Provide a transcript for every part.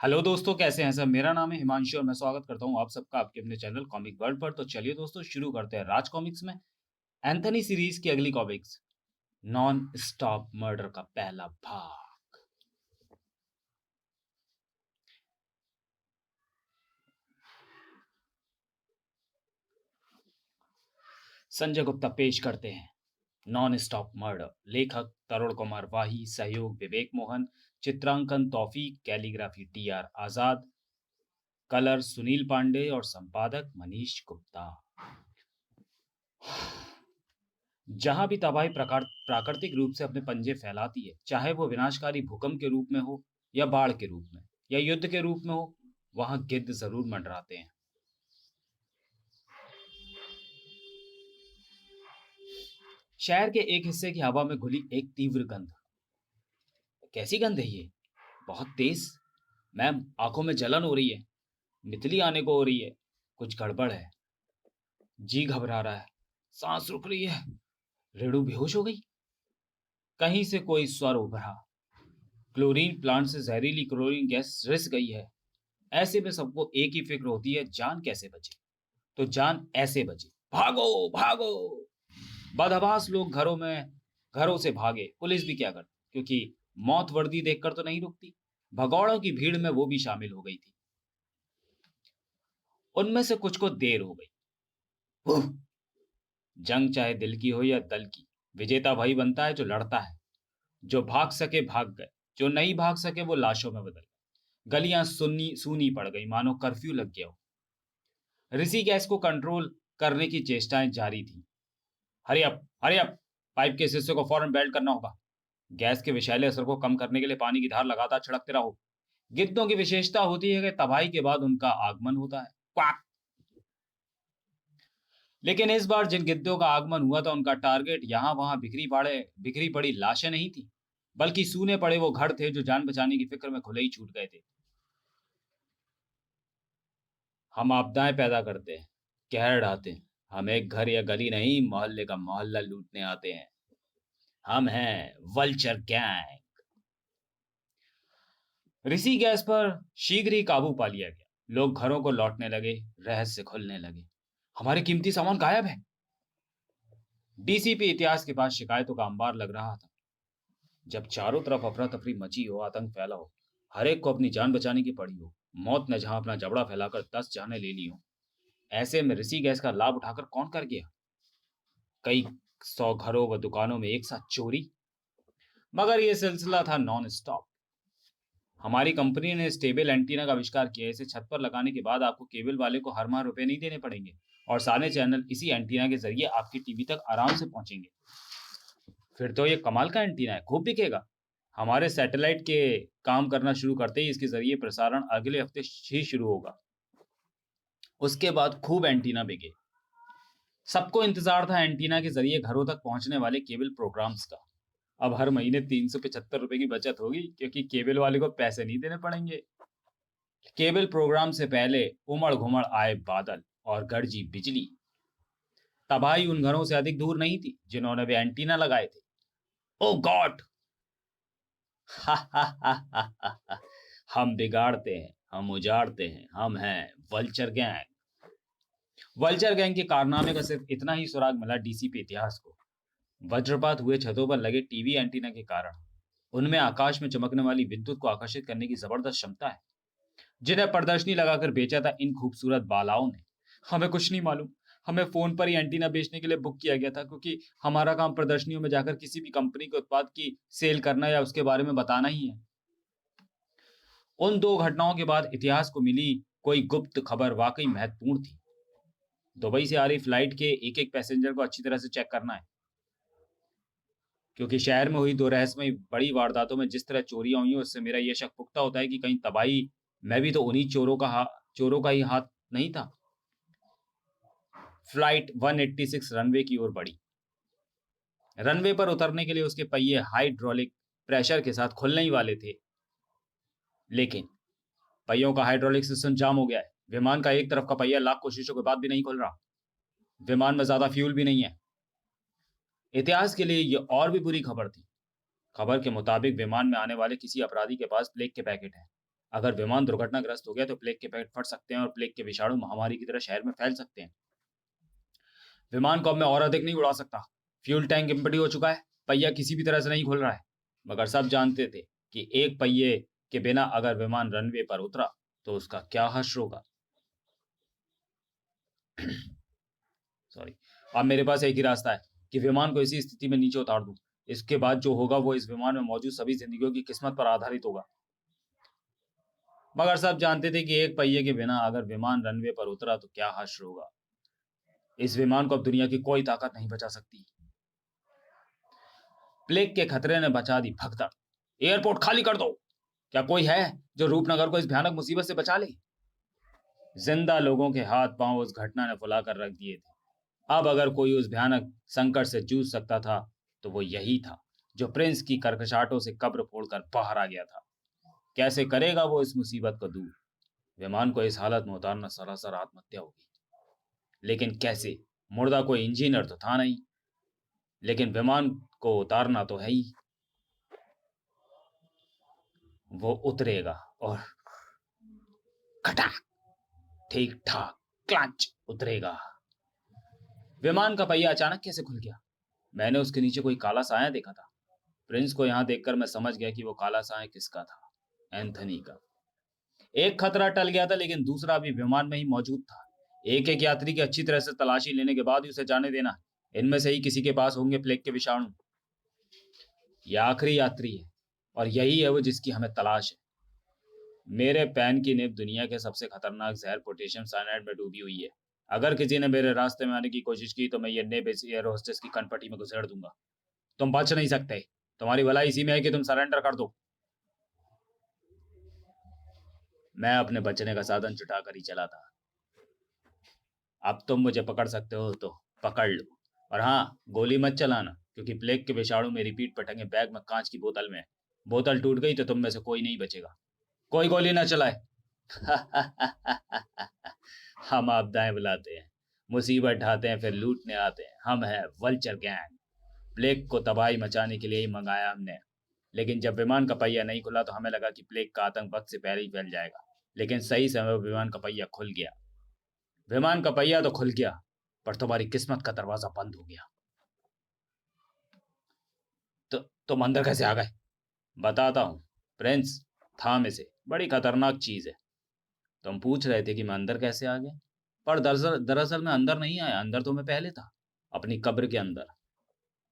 Hello दोस्तों, कैसे हैं सब? मेरा नाम है हिमांशु और मैं स्वागत करता हूं आप सबका आपके अपने चैनल कॉमिक वर्ल्ड पर। तो चलिए दोस्तों, शुरू करते हैं राज कॉमिक्स में एंथनी सीरीज की अगली कॉमिक्स, नॉन स्टॉप मर्डर का पहला भाग। संजय गुप्ता पेश करते हैं नॉन स्टॉप मर्डर। लेखक तरुण कुमार वाही, सहयोग विवेक मोहन, चित्रांकन तौफीक, कैलीग्राफी टी आर आजाद, कलर सुनील पांडे और संपादक मनीष गुप्ता। जहां भी तबाही प्राकृतिक रूप से अपने पंजे फैलाती है, चाहे वो विनाशकारी भूकंप के रूप में हो, या बाढ़ के रूप में, या युद्ध के रूप में हो, वहां गिद्ध जरूर मंडराते हैं। शहर के एक हिस्से की हवा में घुली एक तीव्र गंध। कैसी गंध है ये? बहुत तेज। मैम, आंखों में जलन हो रही है, मितली आने को हो रही है, कुछ गड़बड़ है। जी घबरा रहा है, सांस रुक रही है, रेणु बेहोश हो गई। कहीं से कोई स्वर उभरा, क्लोरीन प्लांट से जहरीली क्लोरीन गैस रिस गई है। ऐसे में सबको एक ही फिक्र होती है, जान कैसे बचे। तो जान ऐसे बचे, भागो भागो। बदहवास लोग घरों से भागे। पुलिस भी क्या करती, क्योंकि मौत वर्दी देखकर तो नहीं रुकती। भगौड़ों की भीड़ में वो भी शामिल हो गई थी। उनमें से कुछ को देर हो गई। उफ! जंग चाहे दिल की हो या दल की, विजेता वही बनता है जो लड़ता है। जो भाग सके भाग गए, जो नहीं भाग सके वो लाशों में बदल गए। गलियां सुन्नी सूनी पड़ गई, मानो कर्फ्यू लग गया हो। ऋषि गैस को कंट्रोल करने की चेष्टाएं जारी थी। Hurry up, hurry up! Pipe के इस हिस्से को फौरन बेल्ट करना होगा। गैस के विषैले असर को कम करने के लिए पानी की धार लगातार छिड़कते रहो। गिद्धों की विशेषता होती है कि तबाही के बाद उनका आगमन होता है। क्वाक! लेकिन इस बार जिन गिद्धों का आगमन हुआ था, उनका टारगेट यहाँ वहां बिखरी पड़ी लाशें नहीं थी, बल्कि सूने पड़े वो घर थे जो जान बचाने की फिक्र में खुले ही छूट गए थे। हम आपदाएं पैदा करते हैं, कहर ढाते हैं। हम एक घर या गली नहीं, मोहल्ले का मोहल्ला लूटने आते हैं। हम हैं वल्चर गैंग। ऋषि गैस पर शीघ्र ही काबू पा लिया गया। लोग घरों को लौटने लगे, रहस्य खुलने लगे। हमारे कीमती सामान गायब है। डीसीपी इतिहास के पास शिकायतों का अंबार लग रहा था। जब चारों तरफ अफरा तफरी मची हो, आतंक फैला हो, हर एक को अपनी जान बचाने की पड़ी हो, मौत ने जहां अपना जबड़ा फैलाकर 10 जानें ले ली हो, ऐसे में ऋषि गैस का लाभ उठाकर कौन कर गया? कई 100 घरों व दुकानों में एक साथ चोरी। मगर यह सिलसिला था नॉन स्टॉप। हमारी कंपनी ने स्टेबल एंटीना का आविष्कार किया है। इसे छत पर लगाने के बाद आपको केबल वाले को हर माह रुपए नहीं देने पड़ेंगे, और सारे चैनल इसी एंटीना के जरिए आपकी टीवी तक आराम से पहुंचेंगे। फिर तो ये कमाल का एंटीना है, खूब बिकेगा। हमारे सैटेलाइट के काम करना शुरू करते ही इसके जरिए प्रसारण अगले हफ्ते ही शुरू होगा। उसके बाद खूब एंटीना बिके। सबको इंतजार था एंटीना के जरिए घरों तक पहुंचने वाले केबल प्रोग्राम्स का। अब हर महीने 375 रुपए की बचत होगी, क्योंकि केबल वाले को पैसे नहीं देने पड़ेंगे। केबल प्रोग्राम से पहले उमड़ घुमड़ आए बादल और गरजी बिजली। तबाही उन घरों से अधिक दूर नहीं थी जिन्होंने वे एंटीना लगाए थे। ओ गॉड! हम बिगाड़ते हैं, हम उजाड़ते हैं। हम हैं वल्चर गैंग। वल्चर गैंग के कारनामे का सिर्फ इतना ही सुराग मिला डीसीपी इतिहास को। वज्रपात हुए छतों पर लगे टीवी एंटीना के कारण उनमें आकाश में चमकने वाली विद्युत को आकर्षित करने की जबरदस्त क्षमता है, जिन्हें प्रदर्शनी लगाकर बेचा था इन खूबसूरत बालाओं ने। हमें कुछ नहीं मालूम। हमें फोन पर ही एंटीना बेचने के लिए बुक किया गया था, क्योंकि हमारा काम प्रदर्शनियों में जाकर किसी भी कंपनी के उत्पाद की सेल करना या उसके बारे में बताना ही है। उन दो घटनाओं के बाद इतिहास को मिली कोई गुप्त खबर वाकई महत्वपूर्ण थी। दुबई से आ रही फ्लाइट के एक एक पैसेंजर को अच्छी तरह से चेक करना है, क्योंकि शहर में हुई दो रहस्यमयी बड़ी वारदातों में जिस तरह चोरियां हुई हैं, उससे मेरा यह शक पुख्ता होता है कि कहीं तबाही में भी तो उन्हीं चोरों का ही हाथ नहीं था। फ्लाइट 186 रनवे की ओर बढ़ी। रनवे पर उतरने के लिए उसके पहिए हाइड्रोलिक प्रेशर के साथ खुलने ही वाले थे, लेकिन पहियों का हाइड्रोलिक सिस्टम जाम हो गया है। विमान का एक तरफ का पहिया लाख कोशिशों के बाद भी नहीं खुल रहा। विमान में ज्यादा फ्यूल भी नहीं है। इतिहास के लिए यह और भी बुरी खबर थी। खबर के मुताबिक विमान में आने वाले किसी अपराधी के पास प्लेग के पैकेट हैं। अगर विमान दुर्घटनाग्रस्त हो गया तो प्लेग के पैकेट फट सकते हैं और प्लेग के विषाणु महामारी की तरह शहर में फैल सकते हैं। विमान को अब मैं और अधिक नहीं उड़ा सकता। फ्यूल टैंक एम्प्टी हो चुका है, पहिया किसी भी तरह से नहीं खुल रहा है। मगर सब जानते थे कि एक पहिए के बिना अगर विमान रनवे पर उतरा तो उसका क्या हश्र होगा। सॉरी। अब मेरे पास एक ही रास्ता है कि विमान को इसी स्थिति में नीचे उतार दूं। इसके बाद जो होगा वो इस विमान में मौजूद सभी जिंदगियों की किस्मत पर आधारित होगा। मगर सब जानते थे कि एक पहिए के बिना अगर विमान रनवे पर उतरा तो क्या हश्र होगा। इस विमान को अब दुनिया की कोई ताकत नहीं बचा सकती। प्लेग के खतरे ने बचा दी भगदड़। एयरपोर्ट खाली कर दो। क्या कोई है जो रूपनगर को इस भयानक मुसीबत से बचा ले? जिंदा लोगों के हाथ पांव उस घटना ने फुलाकर रख दिए थे। अब अगर कोई उस भयानक संकट से जूझ सकता था तो वो यही था जो प्रिंस की करकशाटों से कब्र फोड़कर बाहर आ गया था। कैसे करेगा वो इस मुसीबत को दूर? विमान को इस हालत में उतारना सरासर आत्महत्या होगी। लेकिन कैसे? मुर्दा कोई इंजीनियर तो था नहीं, लेकिन विमान को उतारना तो है ही। वो उतरेगा और खटाक, ठीक ठाक, क्लच उतरेगा। विमान का पहिया अचानक कैसे खुल गया? मैंने उसके नीचे कोई काला साया देखा था। प्रिंस को यहां देखकर मैं समझ गया कि वो काला साया किसका था। एंथनी का। एक खतरा टल गया था, लेकिन दूसरा भी विमान में ही मौजूद था। एक एक यात्री की अच्छी तरह से तलाशी लेने के बाद ही उसे जाने देना। इनमें से ही किसी के पास होंगे प्लेग के विषाणु। यह आखिरी यात्री है और यही है वो जिसकी हमें तलाश है। मेरे पैन की निब दुनिया के सबसे खतरनाक जहर पोटेशियम साइनाइड में डूबी हुई है। अगर किसी ने मेरे रास्ते में आने की कोशिश की तो मैं ये निब इस एयर होस्टेस की कनपटी में घुसेड़ दूंगा। तुम बच नहीं सकते। तुम्हारी भलाई इसी में है कि तुम सरेंडर कर दो। मैं अपने बचने का साधन जुटाकर ही चला था। अब तुम मुझे पकड़ सकते हो तो पकड़ लो, और हाँ, गोली मत चलाना, क्योंकि प्लेग के विषाणु मेरी पीठ पर टंगे बैग में कांच की बोतल में है। बोतल टूट गई तो तुम में से कोई नहीं बचेगा। कोई गोली ना चलाए। हम आपदाएं बुलाते हैं, मुसीबत ढाते हैं, फिर लूटने आते हैं। हम हैं वल्चर गैंग। प्लेग को तबाही मचाने के लिए ही मंगाया हमने। लेकिन जब विमान का पहिया नहीं खुला तो हमें लगा कि प्लेग का आतंक वक्त से पहले ही फैल जाएगा। लेकिन सही समय पर विमान का पहिया खुल गया। विमान का पहिया तो खुल गया, पर तुम्हारी किस्मत का दरवाजा बंद हो गया। तो तुम अंदर कैसे आ गए? बताता हूँ प्रिंस। था में से बड़ी खतरनाक चीज है। तुम पूछ रहे थे कि मैं अंदर कैसे आ गया, पर दरअसल मैं अंदर नहीं आया। अंदर तो मैं पहले था, अपनी कब्र के अंदर।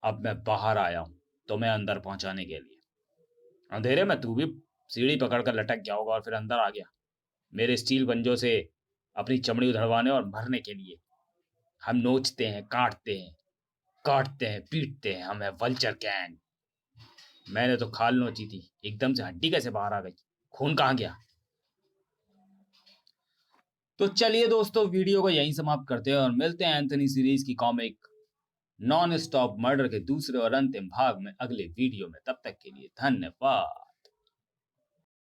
अब मैं बाहर आया हूँ तुम्हें अंदर पहुंचाने के लिए। अंधेरे में तू भी सीढ़ी पकड़कर लटक गया होगा और फिर अंदर आ गया मेरे स्टील पंजों से अपनी चमड़ी उधड़वाने और मरने के लिए। हम नोचते हैं, काटते हैं, पीटते हैं। हम है वल्चर गैंग। मैंने तो खाल नोची थी, एकदम से हड्डी कैसे बाहर आ गई? खून कहाँ गया? तो चलिए दोस्तों, वीडियो को यहीं समाप्त करते हैं और मिलते हैं एंथनी सीरीज की कॉमिक नॉन स्टॉप मर्डर के दूसरे और अंतिम भाग में अगले वीडियो में। तब तक के लिए धन्यवाद।